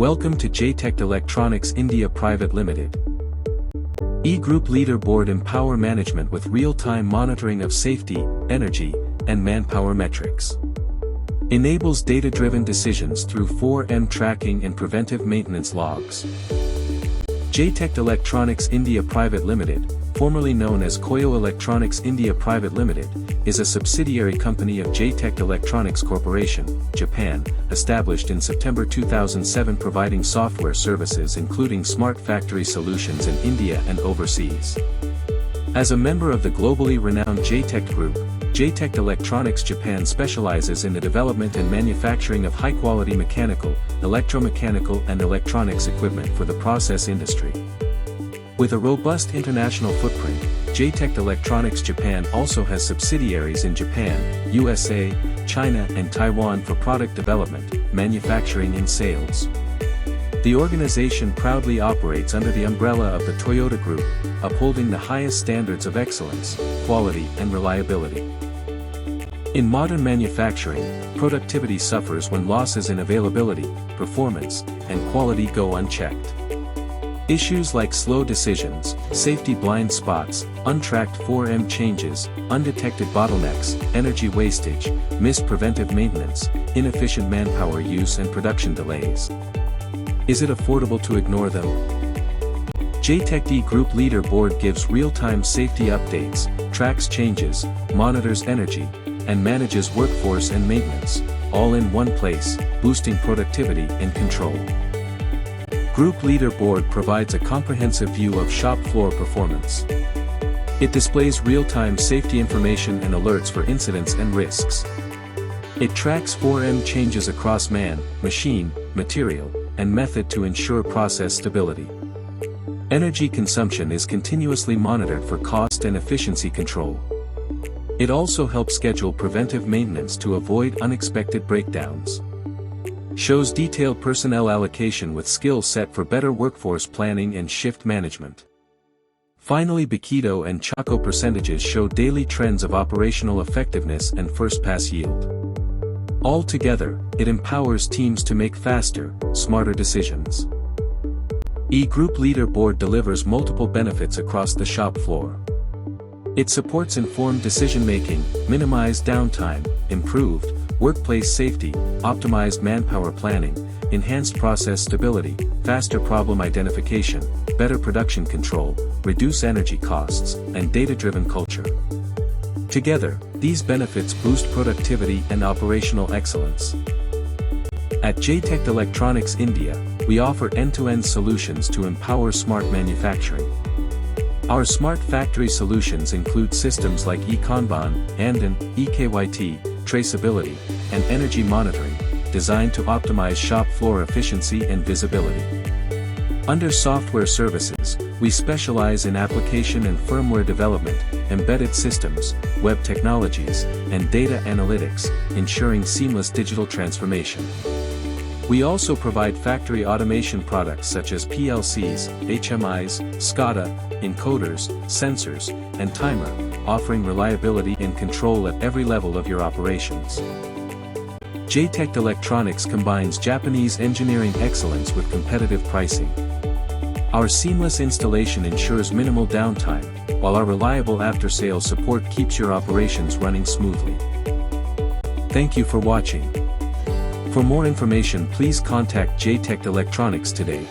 Welcome to JTEKT Electronics India Private Limited. eGroup Leaderboard Empower Management with real-time monitoring of safety, energy, and manpower metrics. Enables data-driven decisions through 4M tracking and preventive maintenance logs. JTEKT Electronics India Private Limited, formerly known as Koyo Electronics India Private Limited, is a subsidiary company of JTEKT Electronics Corporation, Japan, established in September 2007 providing software services including smart factory solutions in India and overseas. As a member of the globally renowned JTEKT Group, JTEKT Electronics Japan specializes in the development and manufacturing of high-quality mechanical, electromechanical and electronics equipment for the process industry. With a robust international footprint, JTEKT Electronics Japan also has subsidiaries in Japan, USA, China and Taiwan for product development, manufacturing and sales. The organization proudly operates under the umbrella of the Toyota Group, upholding the highest standards of excellence, quality and reliability. In modern manufacturing, productivity suffers when losses in availability, performance, and quality go unchecked. Issues like slow decisions, safety blind spots, untracked 4M changes, undetected bottlenecks, energy wastage, missed preventive maintenance, inefficient manpower use and production delays. Is it affordable to ignore them? JTEKT eGroup Leaderboard gives real-time safety updates, tracks changes, monitors energy, and manages workforce and maintenance, all in one place, boosting productivity and control. Group Leaderboard provides a comprehensive view of shop floor performance. It displays real-time safety information and alerts for incidents and risks. It tracks 4M changes across man, machine, material, and method to ensure process stability. Energy consumption is continuously monitored for cost and efficiency control. It also helps schedule preventive maintenance to avoid unexpected breakdowns. Shows detailed personnel allocation with skills set for better workforce planning and shift management. Finally, Bikido and Chaco percentages show daily trends of operational effectiveness and first-pass yield. Altogether, it empowers teams to make faster, smarter decisions. eGroup Leaderboard delivers multiple benefits across the shop floor. It supports informed decision-making, minimized downtime, improved workplace safety, optimized manpower planning, enhanced process stability, faster problem identification, better production control, reduce energy costs, and data-driven culture. Together, these benefits boost productivity and operational excellence. At JTEKT Electronics India, we offer end-to-end solutions to empower smart manufacturing. Our smart factory solutions include systems like eKanban, Andan, eKYT, traceability, and energy monitoring, designed to optimize shop floor efficiency and visibility. Under software services, we specialize in application and firmware development, embedded systems, web technologies, and data analytics, ensuring seamless digital transformation. We also provide factory automation products such as PLCs, HMIs, SCADA, encoders, sensors, and timer, offering reliability and control at every level of your operations. JTEKT Electronics combines Japanese engineering excellence with competitive pricing. Our seamless installation ensures minimal downtime, while our reliable after-sales support keeps your operations running smoothly. Thank you for watching. For more information, please contact JTEKT Electronics today.